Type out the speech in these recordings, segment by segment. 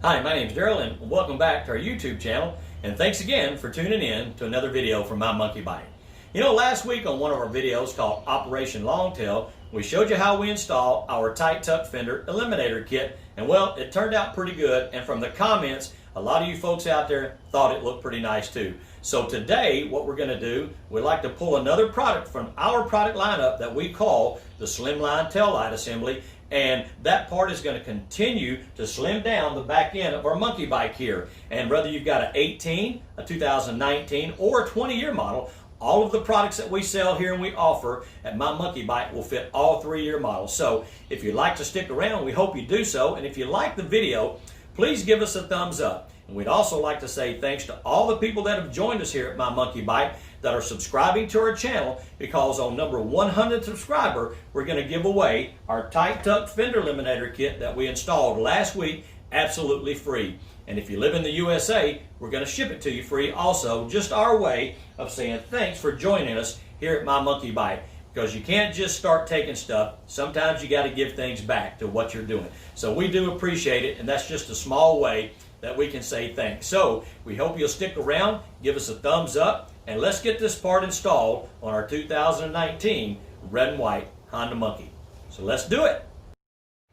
Hi, my name is Daryl and welcome back to our YouTube channel, and thanks again for tuning in to another video from My Monkey Bite. You know, last week on one of our videos called Operation Longtail, we showed you how we install our tight tuck fender eliminator kit, and well, it turned out pretty good, and from the comments, a lot of you folks out there thought it looked pretty nice too. So today, what we're going to do, we'd like to pull another product from our product lineup that we call the Slimline taillight assembly, and that part is going to continue to slim down the back end of our monkey bike here. And whether you've got an 18, a 2019, or a 20-year model, all of the products that we sell here and we offer at My Monkey Bite will fit all 3-year models. So if you'd like to stick around, we hope you do so. And if you like the video, please give us a thumbs up. And we'd also like to say thanks to all the people that have joined us here at My Monkey Bite that are subscribing to our channel, because on number 100 subscriber, we're going to give away our tight tuck fender eliminator kit that we installed last week, absolutely free. And if you live in the USA, we're going to ship it to you free also, just our way of saying thanks for joining us here at My Monkey Bite. Because you can't just start taking stuff. Sometimes you got to give things back to what you're doing. So we do appreciate it, and that's just a small way that we can say thanks. So we hope you'll stick around, give us a thumbs up, and let's get this part installed on our 2019 red and white Honda Monkey. So let's do it.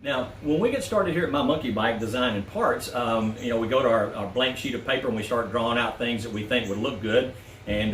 Now, when we get started here at My Monkey Bike designing parts, we go to our blank sheet of paper and we start drawing out things that we think would look good. And,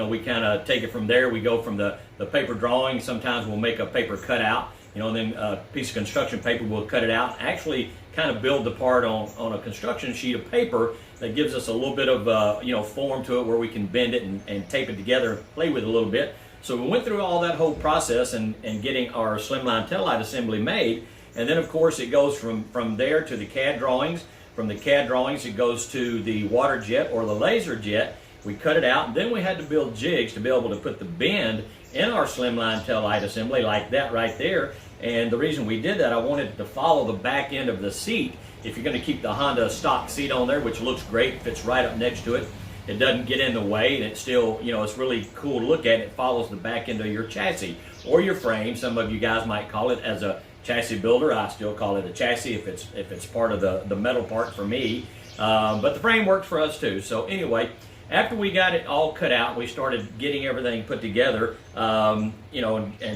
we kind of take it from there. We go from the paper drawing. Sometimes we'll make a paper cutout, and then a piece of construction paper, we'll cut it out. Actually kind of build the part on a construction sheet of paper that gives us a little bit of, form to it where we can bend it and tape it together, play with it a little bit. So we went through all that whole process and getting our Slimline taillight assembly made. And then, of course, it goes from there to the CAD drawings. From the CAD drawings, it goes to the water jet or the laser jet. We cut it out, and then we had to build jigs to be able to put the bend in our Slimline taillight assembly like that right there. And the reason we did that, I wanted to follow the back end of the seat. If you're going to keep the Honda stock seat on there, which looks great, fits right up next to it, it doesn't get in the way, and it's still, it's really cool to look at. It follows the back end of your chassis or your frame. Some of you guys might call it as a chassis builder. I still call it a chassis if it's part of the metal part for me. But the frame works for us too. So anyway, after we got it all cut out, we started getting everything put together, and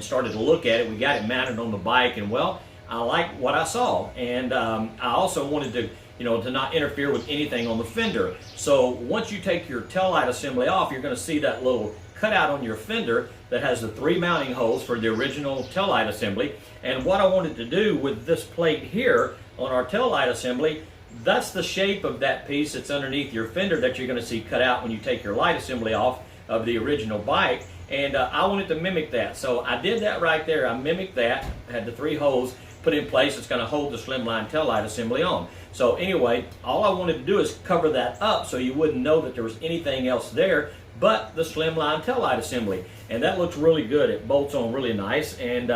started to look at it. We got it mounted on the bike, and well, I liked what I saw, and I also wanted to, to not interfere with anything on the fender. So once you take your taillight assembly off, you're going to see that little cutout on your fender that has the 3 mounting holes for the original taillight assembly. And what I wanted to do with this plate here on our taillight assembly, that's the shape of that piece that's underneath your fender that you're going to see cut out when you take your light assembly off of the original bike. And I wanted to mimic that. So I did that right there. I mimicked that, had the 3 holes put in place that's going to hold the Slimline taillight assembly on. So anyway, all I wanted to do is cover that up so you wouldn't know that there was anything else there but the Slimline taillight assembly. And that looks really good. It bolts on really nice. And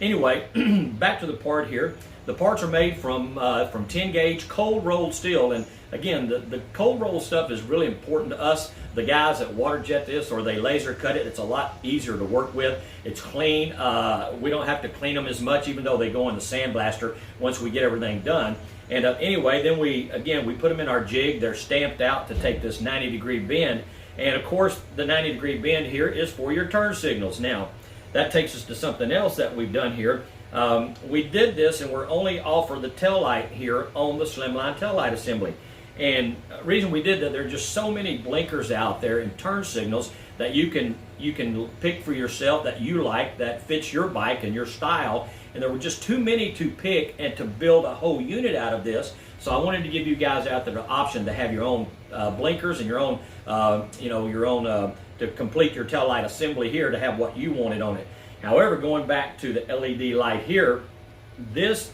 anyway, back to the part here. The parts are made from 10 gauge cold rolled steel, and again, the cold rolled stuff is really important to us. The guys that water jet this or they laser cut it, it's a lot easier to work with. It's clean. We don't have to clean them as much, even though they go in the sandblaster once we get everything done. And anyway, then we put them in our jig. They're stamped out to take this 90-degree bend, and of course, the 90-degree bend here is for your turn signals. Now, that takes us to something else that we've done here. We did this, and we're only offer the tail light here on the Slimline taillight assembly. And the reason we did that, there are just so many blinkers out there and turn signals that you can pick for yourself that you like, that fits your bike and your style. And there were just too many to pick and to build a whole unit out of this. So I wanted to give you guys out there the option to have your own blinkers and your own, to complete your tail light assembly here, to have what you wanted on it. However, going back to the LED light here, this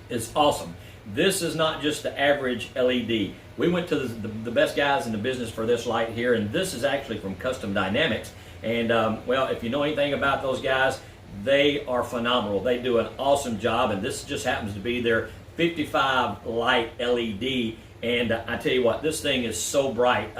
is awesome. This is not just the average LED. We went to the best guys in the business for this light here, and this is actually from Custom Dynamics. And well, if you know anything about those guys, they are phenomenal. They do an awesome job, and this just happens to be their 55 light LED. And I tell you what, this thing is so bright.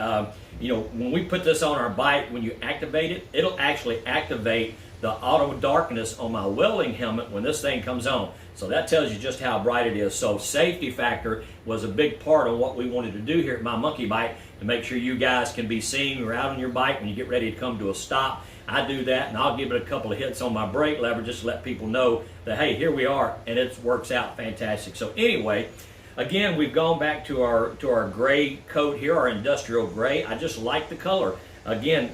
When we put this on our bike, when you activate it, it'll actually activate the auto darkness on my welding helmet when this thing comes on. So that tells you just how bright it is. So safety factor was a big part of what we wanted to do here at My Monkey Bike, to make sure you guys can be seen. You're out on your bike when you get ready to come to a stop. I do that, and I'll give it a couple of hits on my brake lever just to let people know that, hey, here we are, and it works out fantastic. So anyway, again, we've gone back to our gray coat here, our industrial gray. I just like the color. Again,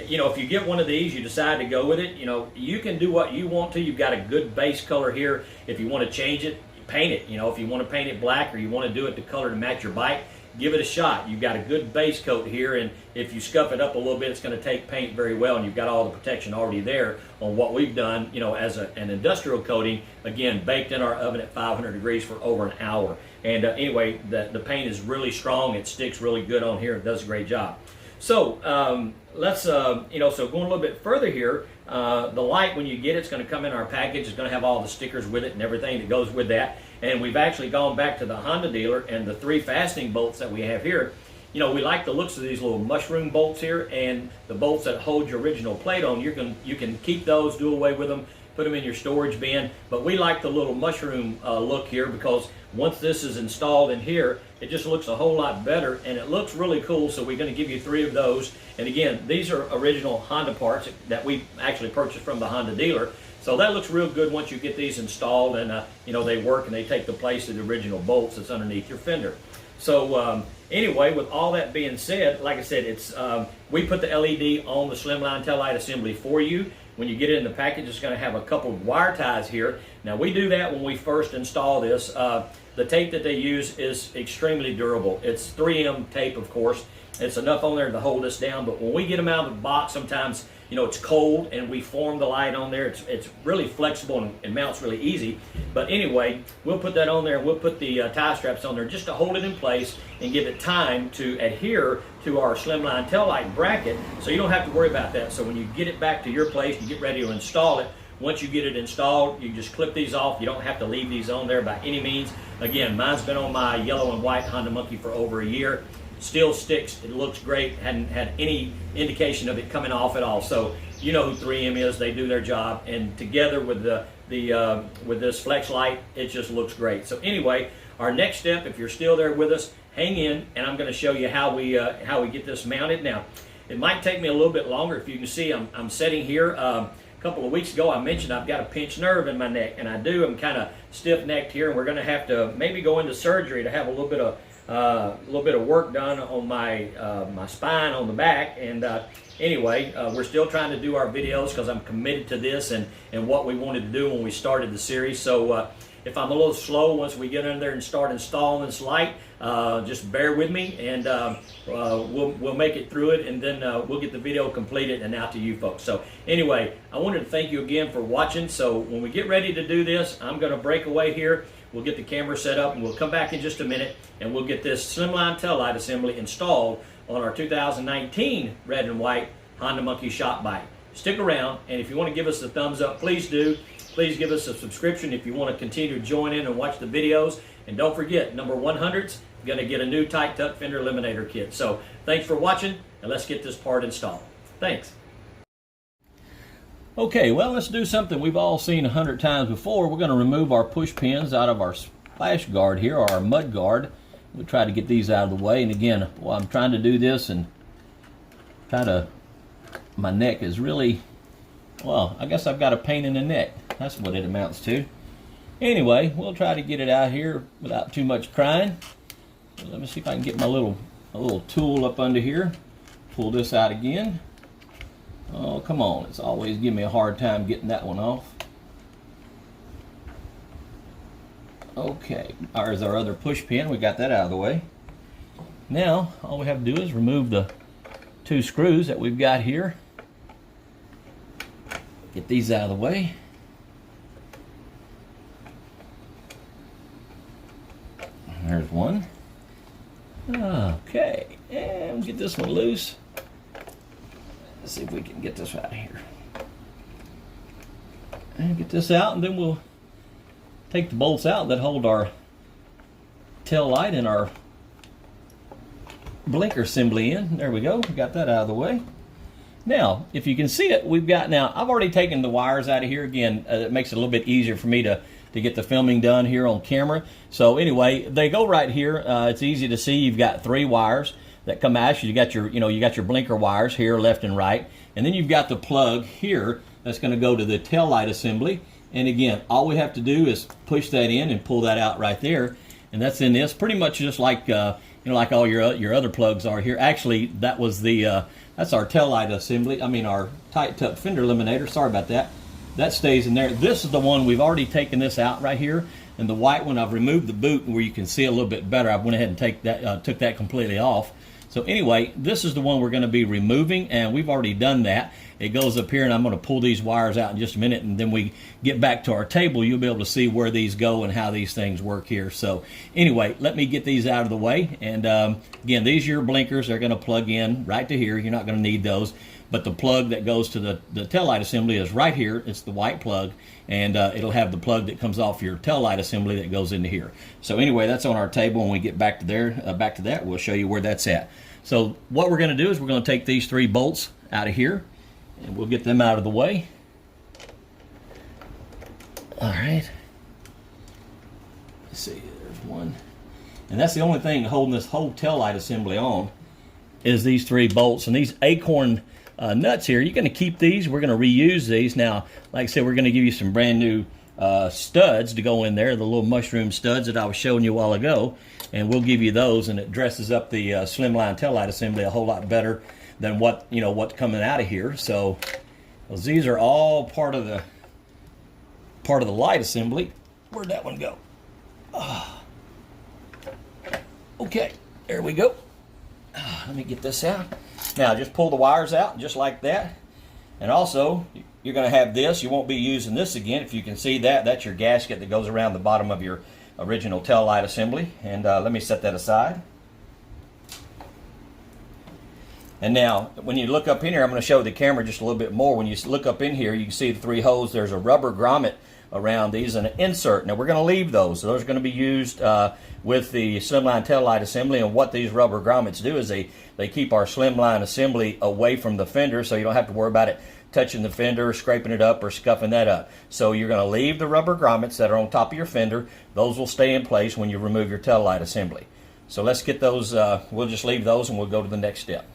you know, if you get one of these, you decide to go with it, you know, you can do what you want to. You've got a good base color here. If you want to change it, paint it. You know, if you want to paint it black, or you want to do it the color to match your bike, give it a shot. You've got a good base coat here, and if you scuff it up a little bit, it's going to take paint very well, and you've got all the protection already there on what we've done, you know, as an industrial coating, again, baked in our oven at 500 degrees for over an hour. And anyway, the paint is really strong. It sticks really good on here. It does a great job. So let's, you know, so going a little bit further here, the light, when you get it, it's going to come in our package. It's going to have all the stickers with it and everything that goes with that. And we've actually gone back to the Honda dealer, and the 3 fastening bolts that we have here, you know, we like the looks of these little mushroom bolts here, and the bolts that hold your original plate on, you can keep those, do away with them, put them in your storage bin. But we like the little mushroom look here, because once this is installed in here, it just looks a whole lot better, and it looks really cool. So we're going to give you 3 of those. And again, these are original Honda parts that we actually purchased from the Honda dealer. So that looks real good once you get these installed, and you know, they work, and they take the place of the original bolts that's underneath your fender. So anyway, with all that being said, like I said, it's we put the LED on the Slimline tail light assembly for you. When you get it in the package, it's going to have a couple of wire ties here. Now, we do that when we first install this. The tape that they use is extremely durable. It's 3M tape, of course. It's enough on there to hold us down, but when we get them out of the box, sometimes, you know, it's cold, and we form the light on there. It's really flexible, and mounts really easy. But anyway, we'll put that on there, and we'll put the tie straps on there just to hold it in place and give it time to adhere to our Slimline tail light bracket, so you don't have to worry about that. So when you get it back to your place, you get ready to install it. Once you get it installed, you just clip these off. You don't have to leave these on there by any means. Again, mine's been on my yellow and white Honda Monkey for over a year. Still sticks. It looks great. Hadn't had any indication of it coming off at all. So you know who 3M is. They do their job, and together with with this flex light, it just looks great. So anyway, our next step, if you're still there with us, hang in, and I'm going to show you how we get this mounted. Now, it might take me a little bit longer. If you can see, I'm sitting here. A couple of weeks ago, I mentioned I've got a pinched nerve in my neck, and I do. I'm kind of stiff-necked here, and we're going to have to maybe go into surgery to have a little bit of work done on my my spine on the back. And anyway, we're still trying to do our videos, because I'm committed to this and what we wanted to do when we started the series. So if I'm a little slow once we get in there and start installing this light, just bear with me, and we'll make it through it, and then we'll get the video completed and out to you folks. So anyway, I wanted to thank you again for watching. So when we get ready to do this, I'm going to break away here. We'll get the camera set up, and we'll come back in just a minute, and we'll get this Slimline tail light assembly installed on our 2019 red and white Honda Monkey shop bike. Stick around, and if you want to give us a thumbs up, please do. Please give us a subscription if you want to continue to join in and watch the videos. And don't forget, number 100's going to get a new tight tuck fender eliminator kit. So thanks for watching, and let's get this part installed. Thanks. Okay, well, let's do something we've all seen 100 times before. We're going to remove our push pins out of our splash guard here, or our mud guard. We'll try to get these out of the way. And again, while I'm trying to do this, and my neck is really, well, I guess I've got a pain in the neck. That's what it amounts to. Anyway, we'll try to get it out here without too much crying. So let me see if I can get my little tool up under here. Pull this out again. Oh, come on. It's always giving me a hard time getting that one off. Okay, there's our other push pin. We got that out of the way. Now, all we have to do is remove the 2 screws that we've got here. Get these out of the way. There's one. Okay, and get this one loose. Let's see if we can get this out of here. And get this out, and then we'll take the bolts out that hold our tail light and our blinker assembly in. There we go. We got that out of the way. Now, if you can see it, we've got now, I've already taken the wires out of here. Again, it makes it a little bit easier for me to get the filming done here on camera. So anyway, they go right here. It's easy to see. You've got 3 wires that come out. You got your, you got your blinker wires here, left and right. And then you've got the plug here that's going to go to the tail light assembly. And again, all we have to do is push that in and pull that out right there. And that's in this, pretty much just like, like all your other plugs are here. Actually, that was the, that's our tail light assembly. I mean, our tight tuck fender eliminator. Sorry about that. That stays in there. This is the one we've already taken this out right here. And the white one, I've removed the boot where you can see a little bit better. I went ahead and took that completely off. So anyway, this is the one we're going to be removing, and we've already done that. It goes up here, and I'm going to pull these wires out in just a minute, and then we get back to our table. You'll be able to see where these go and how these things work here. So anyway, let me get these out of the way. And again, these are your blinkers. They're going to plug in right to here. You're not going to need those. But the plug that goes to the taillight assembly is right here. It's the white plug, and it'll have the plug that comes off your taillight assembly that goes into here. So anyway, that's on our table. When we get back to there, back to that, we'll show you where that's at. So what we're going to do is we're going to take these 3 bolts out of here, and we'll get them out of the way. All right. Let's see. There's one, and that's the only thing holding this whole taillight assembly on is these 3 bolts. And these acorn nuts here, you're going to keep these. We're going to reuse these. Now, like I said, we're going to give you some brand new studs to go in there, the little mushroom studs that I was showing you a while ago, and we'll give you those, and it dresses up the Slimline taillight assembly a whole lot better than what's coming out of here. So these are all part of the light assembly. Where'd that one go? Okay, there we go. Let me get this out. Now just pull the wires out just like that. And also, you're going to have this. You won't be using this again. If you can see that, that's your gasket that goes around the bottom of your original tail light assembly. And let me set that aside. And now, when you look up in here, I'm going to show the camera just a little bit more. When you look up in here, you can see the 3 holes. There's a rubber grommet around these and an insert. Now, we're going to leave those. So those are going to be used with the Slimline tail light assembly. And what these rubber grommets do is they keep our Slimline assembly away from the fender, so you don't have to worry about it touching the fender, scraping it up, or scuffing that up. So you're going to leave the rubber grommets that are on top of your fender. Those will stay in place when you remove your tail light assembly. So let's get those, we'll just leave those and we'll go to the next step.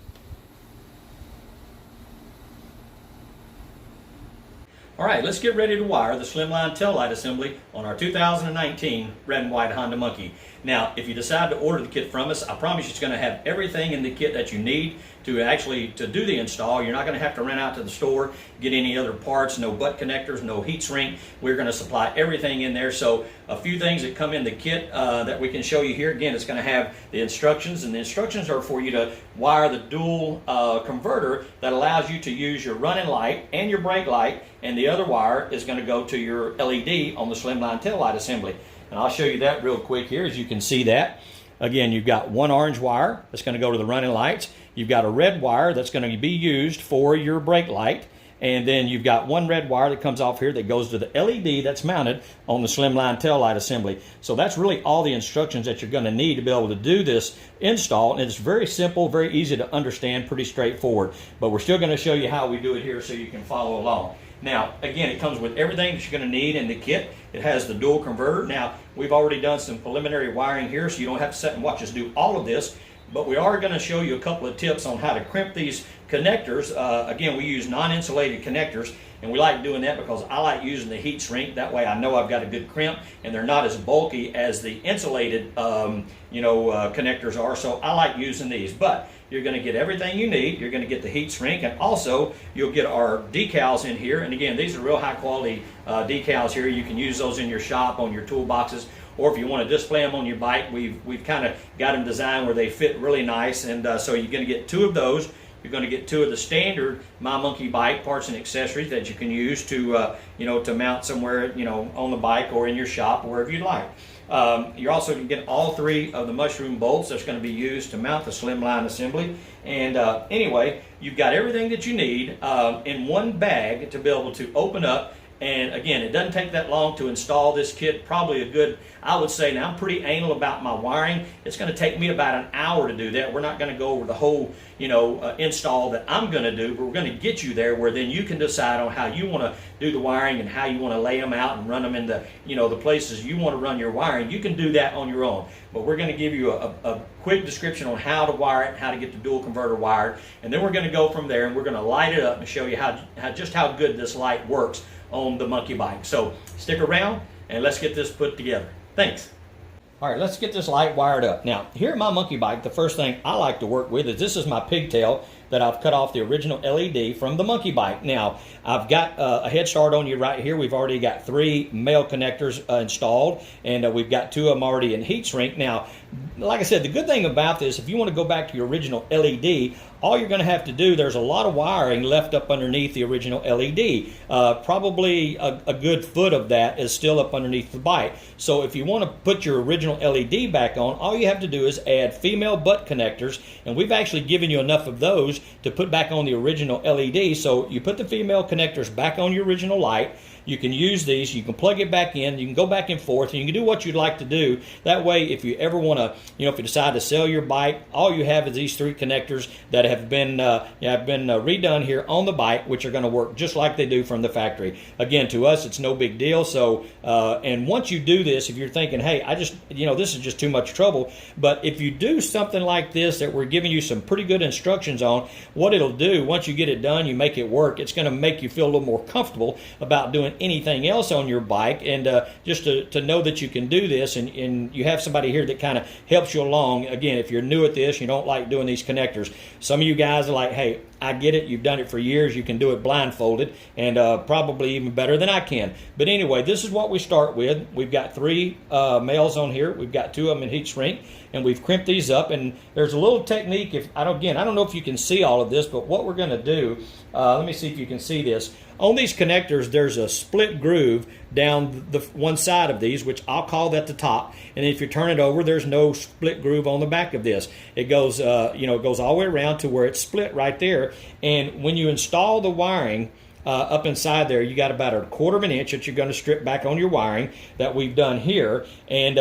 All right, let's get ready to wire the Slimline taillight assembly on our 2019 red and white Honda Monkey. Now, if you decide to order the kit from us, I promise you it's going to have everything in the kit that you need to do the install. You're not going to have to run out to the store, get any other parts, no butt connectors, no heat shrink. We're going to supply everything in there. So a few things that come in the kit that we can show you here. Again, it's going to have the instructions, and the instructions are for you to wire the dual converter that allows you to use your running light and your brake light, and the other wire is going to go to your LED on the Slimline taillight assembly. And I'll show you that real quick here. As you can see that, again, you've got one orange wire that's going to go to the running lights. You've got a red wire that's going to be used for your brake light. And then you've got one red wire that comes off here that goes to the LED that's mounted on the Slimline taillight assembly. So that's really all the instructions that you're going to need to be able to do this install. And it's very simple, very easy to understand, pretty straightforward. But we're still going to show you how we do it here so you can follow along. Now, again, it comes with everything that you're going to need in the kit. It has the dual converter. Now, we've already done some preliminary wiring here, so you don't have to sit and watch us do all of this. But we are going to show you a couple of tips on how to crimp these connectors. Again, we use non-insulated connectors, and we like doing that because I like using the heat shrink. That way I know I've got a good crimp, and they're not as bulky as the insulated connectors are. So I like using these. But you're going to get everything you need. You're going to get the heat shrink, and also you'll get our decals in here. And again, these are real high quality decals here. You can use those in your shop, on your toolboxes, or if you want to display them on your bike, we've kind of got them designed where they fit really nice. And so you're going to get 2 of those. You're going to get 2 of the standard My Monkey bike parts and accessories that you can use to to mount somewhere on the bike or in your shop or wherever you'd like. You're also going to get all 3 of the mushroom bolts that's going to be used to mount the Slimline assembly. And anyway, you've got everything that you need in one bag to be able to open up And again, it doesn't take that long to install this kit. Probably a good, I would say, now I'm pretty anal about my wiring. It's going to take me about an hour to do that. We're not going to go over the whole, install that I'm going to do, but we're going to get you there where then you can decide on how you want to do the wiring and how you want to lay them out and run them in the, the places you want to run your wiring. You can do that on your own. But we're going to give you a quick description on how to wire it, how to get the dual converter wired, and then we're going to go from there and we're going to light it up and show you just how good this light works on the monkey bike. So stick around and let's get this put together. Thanks. All right, let's get this light wired up. Now, here at my monkey bike, the first thing I like to work with is this is my pigtail that I've cut off the original LED from the monkey bike. Now, I've got a head start on you right here. We've already got 3 male connectors installed, and we've got 2 of them already in heat shrink. Now, like I said, the good thing about this, if you want to go back to your original LED, all you're going to have to do, there's a lot of wiring left up underneath the original LED. Probably a good foot of that is still up underneath the bike. So if you want to put your original LED back on, all you have to do is add female butt connectors, and we've actually given you enough of those to put back on the original LED. So you put the female connectors back on your original light. You can use these, you can plug it back in, you can go back and forth, and you can do what you'd like to do. That way, if you ever want to, if you decide to sell your bike, all you have is these 3 connectors that have been redone here on the bike, which are going to work just like they do from the factory. Again, to us, it's no big deal. So, and once you do this, if you're thinking, hey, this is just too much trouble, but if you do something like this that we're giving you some pretty good instructions on, what it'll do, once you get it done, you make it work, it's going to make you feel a little more comfortable about doing anything else on your bike, and just to know that you can do this, and you have somebody here that kind of helps you along. Again, if you're new at this, you don't like doing these connectors. Some of you guys are like, hey, I get it, you've done it for years, you can do it blindfolded, and probably even better than I can. But anyway, this is what we start with. We've got 3 males on here, we've got 2 of them in heat shrink, and we've crimped these up, and there's a little technique. I don't know if you can see all of this, but what we're going to do, let me see if you can see this. On these connectors, there's a split groove down the one side of these, which I'll call that the top. And if you turn it over, there's no split groove on the back of this. It goes, it goes all the way around to where it's split right there. And when you install the wiring up inside there, you got about 1/4 of an inch that you're going to strip back on your wiring that we've done here. And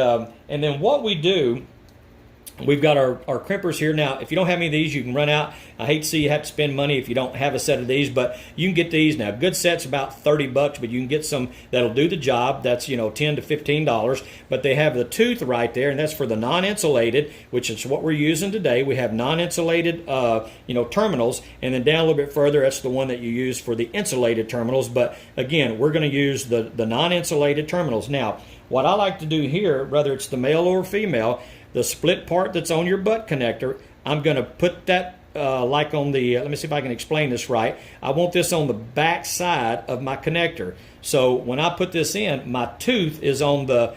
then what we do, we've got our crimpers here. Now, if you don't have any of these, you can run out. I hate to see you have to spend money if you don't have a set of these, but you can get these. Now, good set's about $30, but you can get some that'll do the job. That's, $10 to $15, but they have the tooth right there, and that's for the non-insulated, which is what we're using today. We have non-insulated, terminals, and then down a little bit further, that's the one that you use for the insulated terminals. But again, we're going to use the non-insulated terminals. Now, what I like to do here, whether it's the male or female, the split part that's on your butt connector, I'm going to put that like on the, let me see if I can explain this right. I want this on the back side of my connector. So when I put this in, my tooth is on the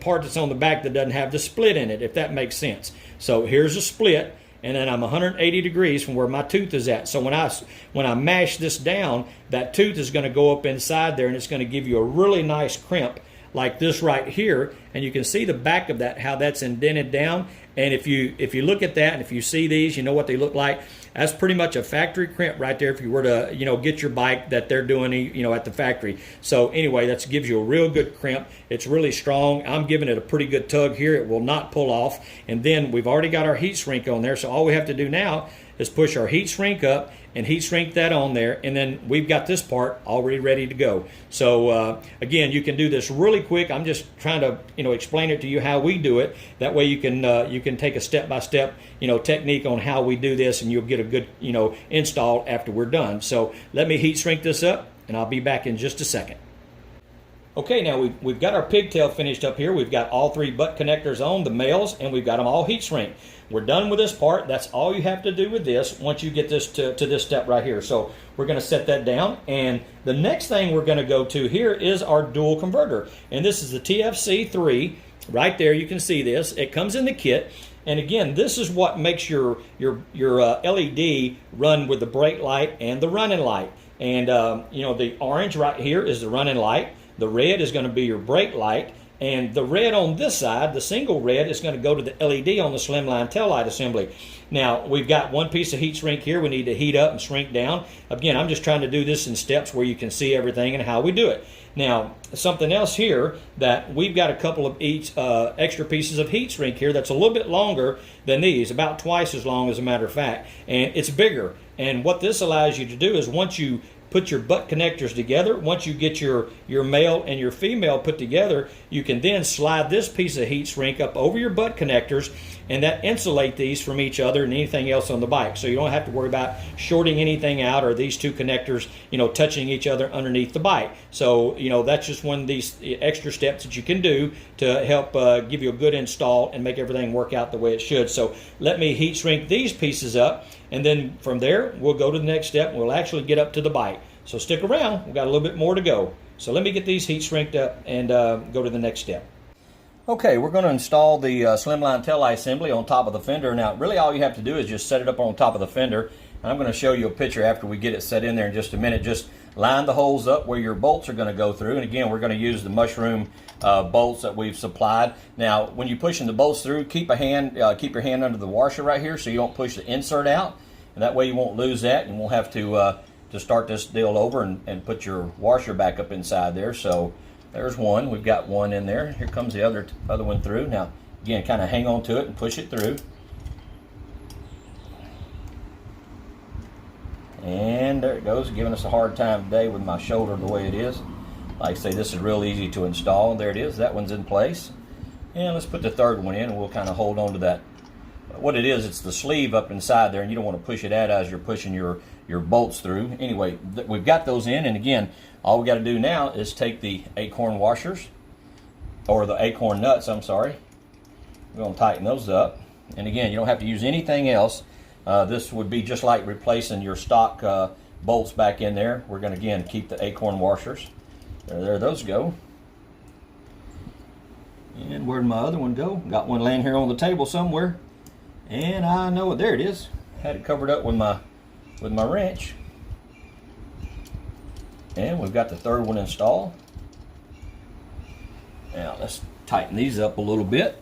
part that's on the back that doesn't have the split in it, if that makes sense. So here's a split, and then I'm 180 degrees from where my tooth is at. So when I mash this down, that tooth is going to go up inside there, and it's going to give you a really nice crimp like this right here, and you can see the back of that, how that's indented down. And if you look at that, and if you see these, you know what they look like. That's pretty much a factory crimp right there if you were to get your bike that they're doing at the factory. So anyway, that gives you a real good crimp. It's really strong. I'm giving it a pretty good tug here. It will not pull off. And then we've already got our heat shrink on there, so all we have to do now is push our heat shrink up and heat shrink that on there, and then we've got this part already ready to go. So again, you can do this really quick. I'm just trying to explain it to you how we do it. That way you can take a step-by-step technique on how we do this, and you'll get a good install after we're done. So let me heat shrink this up, and I'll be back in just a second. Okay, now we've got our pigtail finished up here. We've got all 3 butt connectors on, the males, and we've got them all heat shrink. We're done with this part. That's all you have to do with this once you get this to this step right here. So we're going to set that down, and the next thing we're going to go to here is our dual converter. And this is the TFC3. Right there, you can see this. It comes in the kit. And again, this is what makes your LED run with the brake light and the running light. And the orange right here is the running light. The red is going to be your brake light, And the red on this side, the single red, is going to go to the LED on the Slimline taillight assembly. Now, we've got one piece of heat shrink here we need to heat up and shrink down. Again, I'm just trying to do this in steps where you can see everything and how we do it. Now, something else here, that we've got a couple of extra pieces of heat shrink here that's a little bit longer than these, about twice as long as a matter of fact, and it's bigger. And what this allows you to do is once you put your butt connectors together, once you get your male and your female put together, you can then slide this piece of heat shrink up over your butt connectors, and that insulate these from each other and anything else on the bike. So you don't have to worry about shorting anything out or these two connectors, touching each other underneath the bike. So, that's just one of these extra steps that you can do to help give you a good install and make everything work out the way it should. So let me heat shrink these pieces up, and then from there, we'll go to the next step and we'll actually get up to the bike. So stick around, we've got a little bit more to go. So let me get these heat shrinked up and go to the next step. Okay, we're going to install the Slimline taillight assembly on top of the fender. Now, really all you have to do is just set it up on top of the fender. And I'm going to show you a picture after we get it set in there in just a minute. Just line the holes up where your bolts are going to go through. And again, we're going to use the mushroom bolts that we've supplied. Now, when you're pushing the bolts through, keep your hand under the washer right here so you don't push the insert out. And that way you won't lose that and won't have to start this deal over and put your washer back up inside there. So there's one. We've got one in there. Here comes the other one through. Now, again, kind of hang on to it and push it through. And there it goes, giving us a hard time today with my shoulder the way it is. Like I say, this is real easy to install. There it is. That one's in place. And let's put the third one in, and we'll kind of hold on to that. What it is, it's the sleeve up inside there, and you don't want to push it out as you're pushing your bolts through. Anyway, we've got those in, and again, all we got to do now is take the acorn washers, or the acorn nuts, I'm sorry. We're going to tighten those up. And again, you don't have to use anything else. This would be just like replacing your stock bolts back in there. We're going to, again, keep the acorn washers. There those go. And where'd my other one go? Got one laying here on the table somewhere. And I know it. There it is. Had it covered up with my wrench. And we've got the third one installed. Now let's tighten these up a little bit.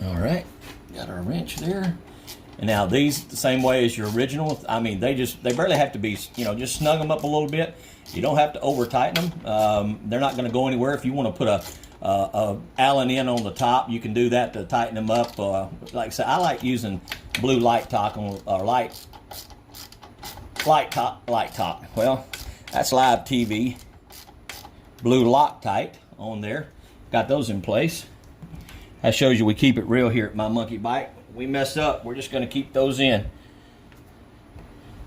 All right, got our wrench there. And now these, the same way as your original, I mean, they barely have to be, just snug them up a little bit. You don't have to over tighten them. They're not going to go anywhere. If you want to put a Allen in on the top, you can do that to tighten them up. Like I said, I like using blue light top or light top. Well, that's live TV. Blue Loctite on there. Got those in place. That shows you we keep it real here at My Monkey Bike. We mess up, we're just going to keep those in.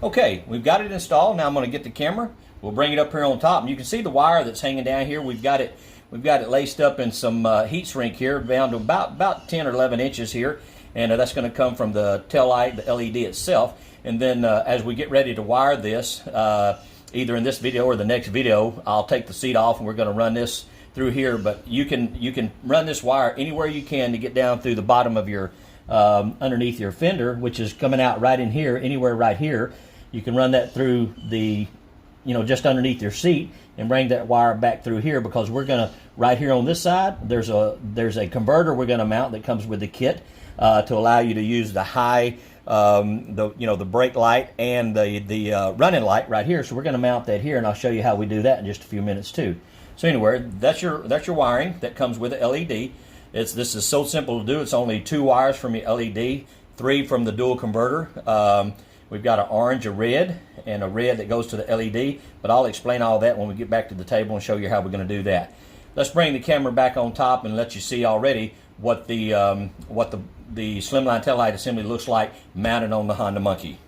Okay, we've got it installed. Now I'm going to get the camera. We'll bring it up here on top, and you can see the wire that's hanging down here. We've got it laced up in some heat shrink here, down to about 10 or 11 inches here, and that's going to come from the tail light, the LED itself. And then as we get ready to wire this, either in this video or the next video, I'll take the seat off, and we're going to run this through here. But you can run this wire anywhere you can to get down through the bottom of your underneath your fender, which is coming out right in here, anywhere right here. You can run that through the, just underneath your seat, and bring that wire back through here, because we're gonna, right here on this side, there's a converter we're gonna mount that comes with the kit to allow you to use the high, the brake light and the running light right here. So we're gonna mount that here, and I'll show you how we do that in just a few minutes too. So anyway, that's your wiring that comes with the LED. This is so simple to do. It's only 2 wires from your LED, 3 from the dual converter. We've got an orange, a red, and a red that goes to the LED, but I'll explain all that when we get back to the table and show you how we're going to do that. Let's bring the camera back on top and let you see already what the Slimline taillight assembly looks like mounted on the Honda Monkey.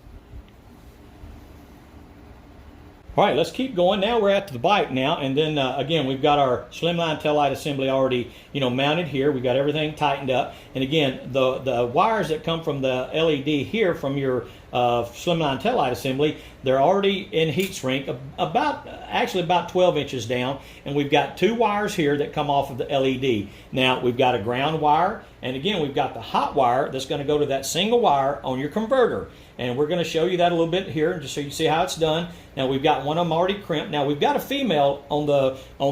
All right, let's keep going. Now we're at the bike now, and then again, we've got our Slimline taillight assembly already, mounted here. We've got everything tightened up, and again, the wires that come from the LED here from your Slimline taillight assembly, they're already in heat shrink, actually about 12 inches down, and we've got 2 wires here that come off of the LED. Now we've got a ground wire, and again we've got the hot wire that's going to go to that single wire on your converter, and we're going to show you that a little bit here just so you see how it's done. Now we've got one of them already crimped. Now we've got a female on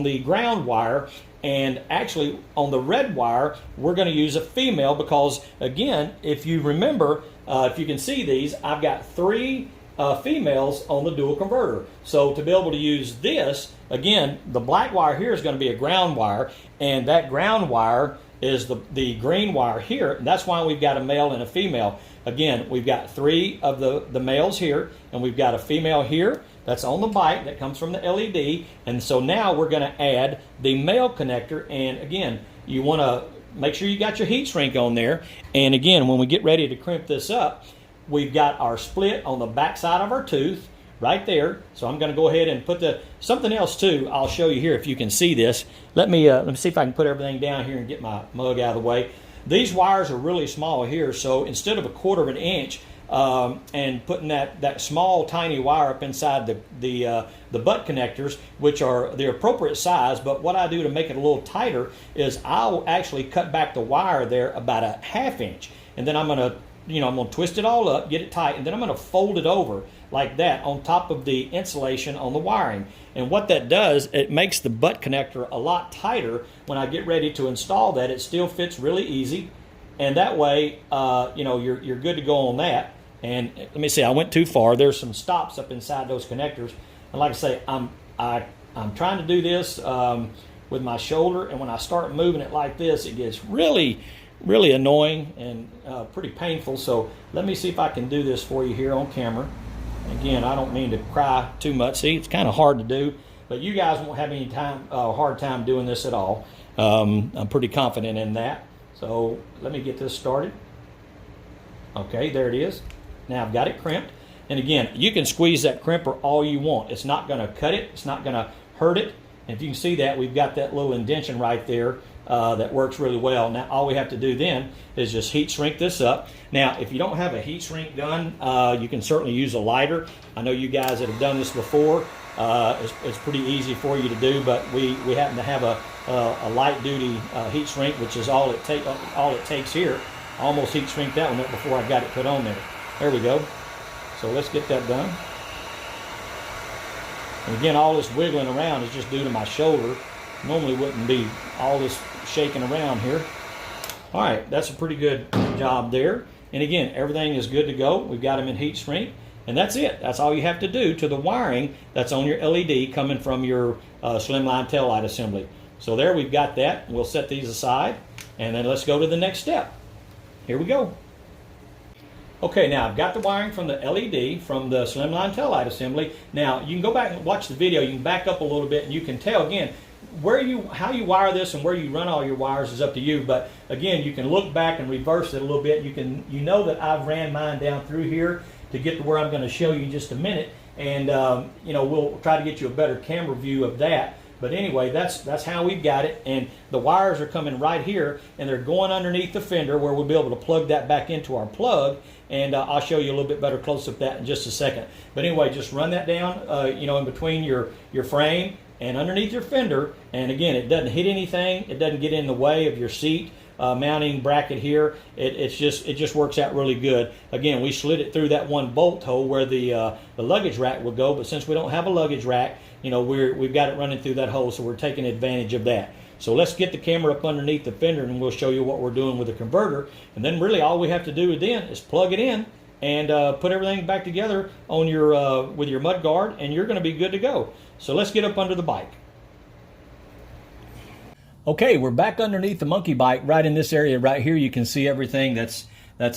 the ground wire, and actually on the red wire we're going to use a female because, again, if you remember, if you can see these, I've got 3 females on the dual converter. So to be able to use this, again, the black wire here is going to be a ground wire, and that ground wire is the green wire here, and that's why we've got a male and a female. Again, we've got 3 of the males here, and we've got a female here that's on the bike that comes from the LED, and so now we're going to add the male connector. And again, you want to make sure you got your heat shrink on there. And again, when we get ready to crimp this up, we've got our split on the back side of our tooth right there. So I'm going to go ahead and put something else too. I'll show you here if you can see this. Let me see if I can put everything down here and get my mug out of the way. These wires are really small here, so instead of a 1/4 inch and putting that small tiny wire up inside the butt connectors, which are the appropriate size, but what I do to make it a little tighter is I'll actually cut back the wire there about a 1/2 inch, and then I'm going to twist it all up, get it tight, and then I'm going to fold it over like that on top of the insulation on the wiring. And what that does, it makes the butt connector a lot tighter. When I get ready to install that, it still fits really easy, and that way you're good to go on that. And let me see, I went too far. There's some stops up inside those connectors, and like I say, I'm trying to do this with my shoulder, and when I start moving it like this, it gets really annoying and pretty painful. So let me see if I can do this for you here on camera. Again, I don't mean to cry too much. See, it's kind of hard to do, but you guys won't have any hard time doing this at all. I'm pretty confident in that. So let me get this started. Okay, there it is. Now I've got it crimped. And again, you can squeeze that crimper all you want. It's not going to cut it. It's not going to hurt it. And if you can see that, we've got that little indentation right there that works really well. Now all we have to do then is just heat shrink this up. Now if you don't have a heat shrink gun, you can certainly use a lighter. I know you guys that have done this before, it's pretty easy for you to do, but we happen to have a light duty heat shrink, which is all it takes here. I almost heat shrink that one up before I got it put on there. There we go. So let's get that done. And again, all this wiggling around is just due to my shoulder. Normally wouldn't be all this shaking around here. All right, that's a pretty good job there. And again, everything is good to go. We've got them in heat shrink, and that's it. That's all you have to do to the wiring that's on your LED coming from your Slimline taillight assembly. So there, we've got that. We'll set these aside, and then let's go to the next step. Here we go. Okay, now I've got the wiring from the LED from the Slimline taillight assembly. Now you can go back and watch the video. You can back up a little bit, and you can tell again how you wire this and where you run all your wires is up to you. But again, you can look back and reverse it a little bit. You know that I've ran mine down through here to get to where I'm going to show you in just a minute, and we'll try to get you a better camera view of that. But anyway, that's how we've got it, and the wires are coming right here, and they're going underneath the fender where we'll be able to plug that back into our plug, and I'll show you a little bit better close-up of that in just a second. But anyway, just run that down, in between your frame and underneath your fender, and again, it doesn't hit anything, it doesn't get in the way of your seat mounting bracket here. It just works out really good. Again, we slid it through that one bolt hole where the luggage rack would go, but since we don't have a luggage rack, we've got it running through that hole, so we're taking advantage of that. So let's get the camera up underneath the fender, and we'll show you what we're doing with the converter. And then really all we have to do then is plug it in and put everything back together on your with your mud guard, and you're going to be good to go. So let's get up under the bike. Okay, we're back underneath the monkey bike right in this area right here. You can see everything that's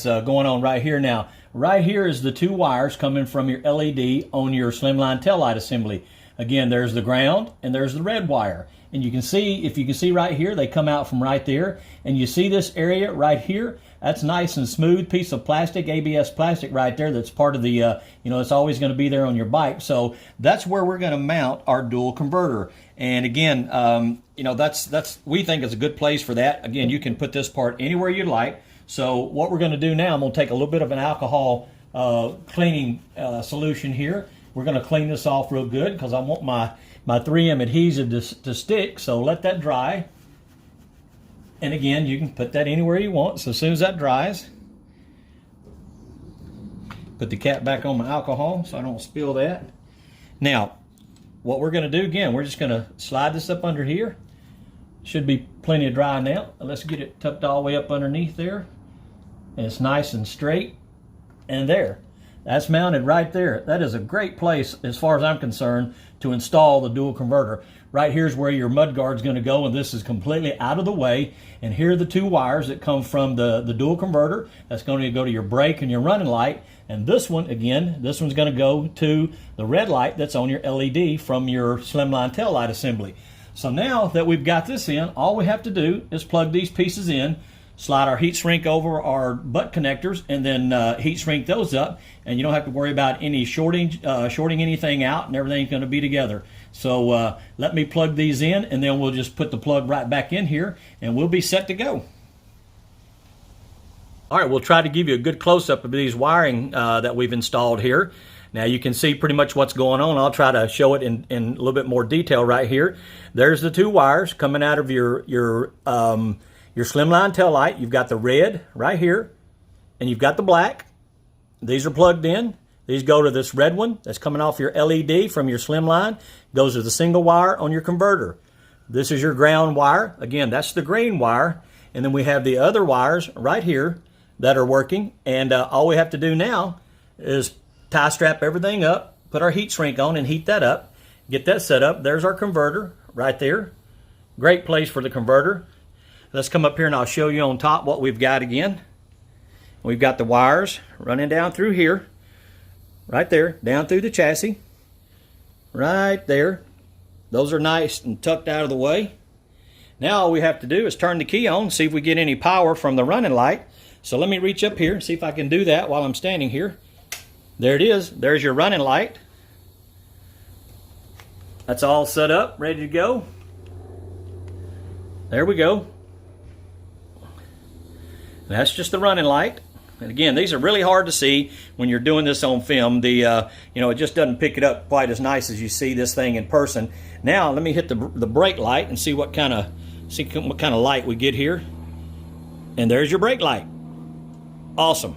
going on right here. Now, right here is the 2 wires coming from your LED on your Slimline taillight assembly. Again, there's the ground and there's the red wire. And you can see, if you can see right here, they come out from right there. And you see this area right here? That's nice and smooth piece of plastic, ABS plastic right there. That's part of the, it's always going to be there on your bike. So that's where we're going to mount our dual converter. And again, that's we think is a good place for that. Again, you can put this part anywhere you'd like. So what we're going to do now, I'm going to take a little bit of an alcohol cleaning solution here. We're going to clean this off real good because I want my 3M adhesive to stick. So let that dry. And again, you can put that anywhere you want. So as soon as that dries, put the cap back on my alcohol so I don't spill that. Now, what we're going to do again, we're just going to slide this up under here. Should be plenty of dry now. Let's get it tucked all the way up underneath there. And it's nice and straight. And there. That's mounted right there. That is a great place, as far as I'm concerned, to install the dual converter. Right here's where your mud guard's going to go, and this is completely out of the way. And here are the two wires that come from the dual converter. That's going to go to your brake and your running light. And this one, again, this one's going to go to the red light that's on your LED from your Slimline tail light assembly. So now that we've got this in, all we have to do is plug these pieces in, slide our heat shrink over our butt connectors, and then heat shrink those up, and you don't have to worry about any shorting anything out, and everything's going to be together. So let me plug these in, and then we'll just put the plug right back in here, and we'll be set to go. All right, we'll try to give you a good close-up of these wiring that we've installed here. Now you can see pretty much what's going on. I'll try to show it in a little bit more detail right here. There's the two wires coming out of your Slimline tail light. You've got the red right here, and you've got the black. These are plugged in. These go to this red one that's coming off your LED from your Slimline. Goes to the single wire on your converter. This is your ground wire. Again, that's the green wire. And then we have the other wires right here that are working. And all we have to do now is tie strap everything up, put our heat shrink on and heat that up, get that set up. There's our converter right there. Great place for the converter. Let's come up here and I'll show you on top what we've got again. We've got the wires running down through here, right there, down through the chassis, right there. Those are nice and tucked out of the way. Now all we have to do is turn the key on, see if we get any power from the running light. So let me reach up here and see if I can do that while I'm standing here. There it is. There's your running light. That's all set up, ready to go. There we go. That's just the running light. And again, these are really hard to see when you're doing this on film. It just doesn't pick it up quite as nice as you see this thing in person. Now let me hit the brake light and see what kind of light we get here. And there's your brake light. Awesome.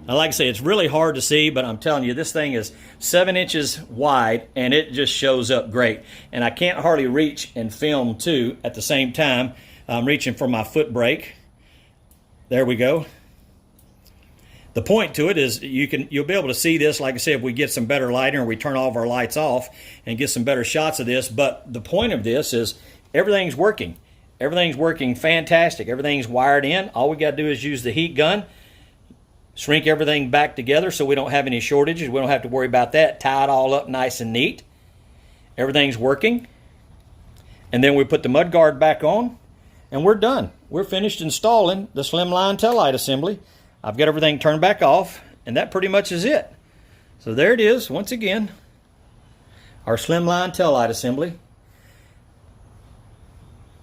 Now, like I say, it's really hard to see, but I'm telling you, this thing is 7 inches wide, and it just shows up great. And I can't hardly reach and film, too, at the same time. I'm reaching for my foot brake. There we go. The point to it is you'll be able to see this, like I said, if we get some better lighting or we turn all of our lights off and get some better shots of this. But the point of this is everything's working. Everything's working fantastic. Everything's wired in. All we got to do is use the heat gun. Shrink everything back together so we don't have any shortages. We don't have to worry about that. Tie it all up nice and neat. Everything's working. And then we put the mud guard back on, and we're done. We're finished installing the Slimline taillight assembly. I've got everything turned back off, and that pretty much is it. So there it is, once again, our Slimline taillight assembly.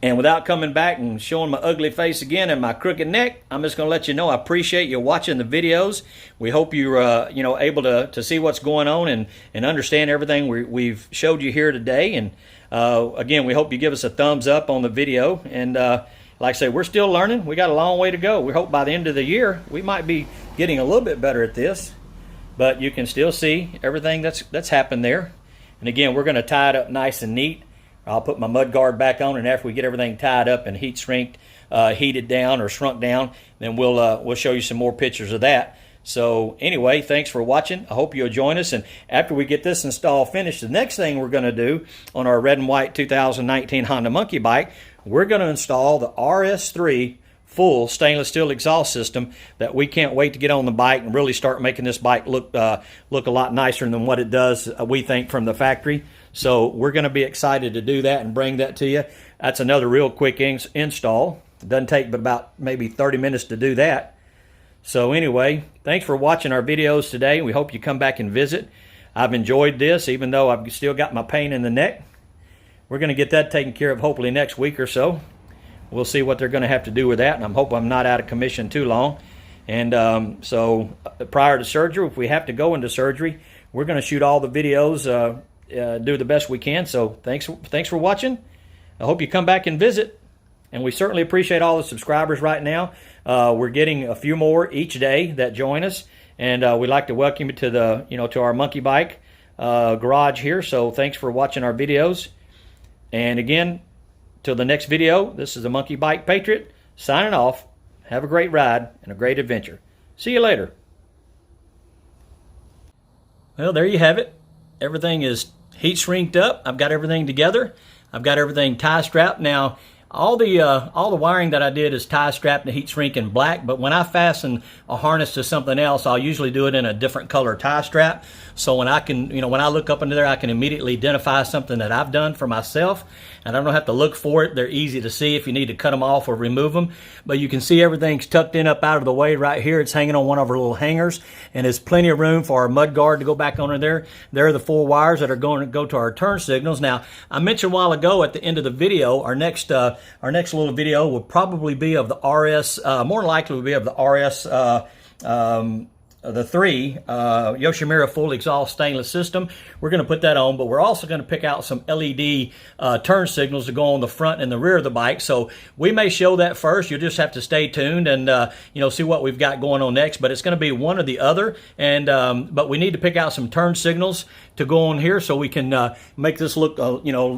And without coming back and showing my ugly face again and my crooked neck, I'm just going to let you know I appreciate you watching the videos. We hope you're able to see what's going on and understand everything we've showed you here today. And again, we hope you give us a thumbs up on the video. And like I say, we're still learning. We got a long way to go. We hope by the end of the year we might be getting a little bit better at this. But you can still see everything that's happened there. And again, we're going to tie it up nice and neat. I'll put my mud guard back on, and after we get everything tied up and heat shrinked, heated down or shrunk down, then we'll show you some more pictures of that. So anyway, thanks for watching. I hope you'll join us. And after we get this install finished, the next thing we're going to do on our red and white 2019 Honda Monkey bike, we're going to install the RS3 full stainless steel exhaust system that we can't wait to get on the bike and really start making this bike look a lot nicer than what it does, we think, from the factory. So we're going to be excited to do that and bring that to you. That's another real quick install. It doesn't take but about maybe 30 minutes to do that. So anyway, thanks for watching our videos today. We hope you come back and visit. I've enjoyed this, even though I've still got my pain in the neck. We're going to get that taken care of hopefully next week or so. We'll see what they're going to have to do with that, and I hope I'm not out of commission too long. And so prior to surgery, if we have to go into surgery, we're going to shoot all the videos, do the best we can. So thanks for watching. I hope you come back and visit. And we certainly appreciate all the subscribers right now. We're getting a few more each day that join us. And we'd like to welcome you to to our monkey bike garage here. So thanks for watching our videos. And again, till the next video, this is the Monkey Bike Patriot signing off. Have a great ride and a great adventure. See you later. Well, there you have it. Everything is heat shrinked up. I've got everything together. I've got everything tie strapped. Now, all the wiring that I did is tie strapped and heat shrink in black, but when I fasten a harness to something else, I'll usually do it in a different color tie strap. So when I can, when I look up into there, I can immediately identify something that I've done for myself, and I don't have to look for it. They're easy to see if you need to cut them off or remove them. But you can see everything's tucked in up out of the way right here. It's hanging on one of our little hangers, and there's plenty of room for our mud guard to go back under there. There are the 4 wires that are going to go to our turn signals. Now, I mentioned a while ago at the end of the video, our next little video will probably be of the RS, more likely will be of the RS, the 3 Yoshimura full exhaust stainless system. We're going to put that on, but we're also going to pick out some LED turn signals to go on the front and the rear of the bike. So we may show that first. You'll just have to stay tuned and see what we've got going on next. But it's going to be one or the other. And but we need to pick out some turn signals to go on here so we can make this look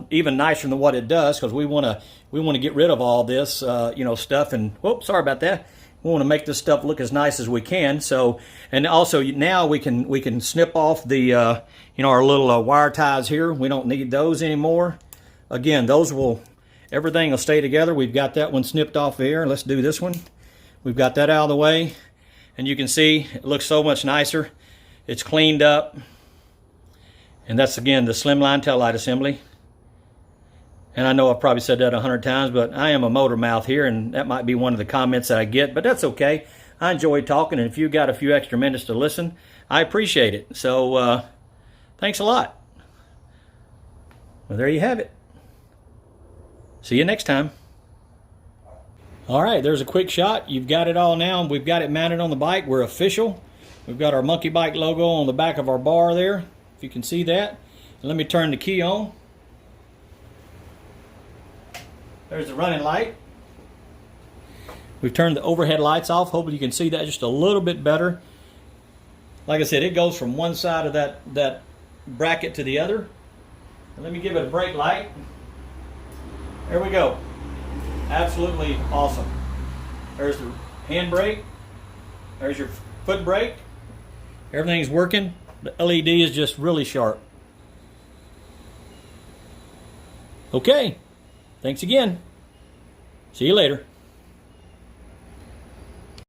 even nicer than what it does, because we want to get rid of all this stuff. And whoops, sorry about that. We want to make this stuff look as nice as we can. So, and also now we can snip off the our little wire ties here. We don't need those anymore. Again, everything will stay together. We've got that one snipped off here. Let's do this one. We've got that out of the way, and you can see it looks so much nicer. It's cleaned up, and that's again the Slimline taillight assembly. And I know I've probably said that 100 times, but I am a motor mouth here, and that might be one of the comments that I get, but that's okay. I enjoy talking, and if you've got a few extra minutes to listen, I appreciate it. So thanks a lot. Well, there you have it. See you next time. All right, there's a quick shot. You've got it all now. We've got it mounted on the bike. We're official. We've got our Monkey Bike logo on the back of our bar there, if you can see that. And let me turn the key on. There's the running light. We've turned the overhead lights off. Hopefully you can see that just a little bit better. Like I said, it goes from one side of that bracket to the other. And let me give it a brake light. There we go. Absolutely awesome. There's the hand brake. There's your foot brake. Everything's working. The LED is just really sharp. Okay. Thanks again. See you later.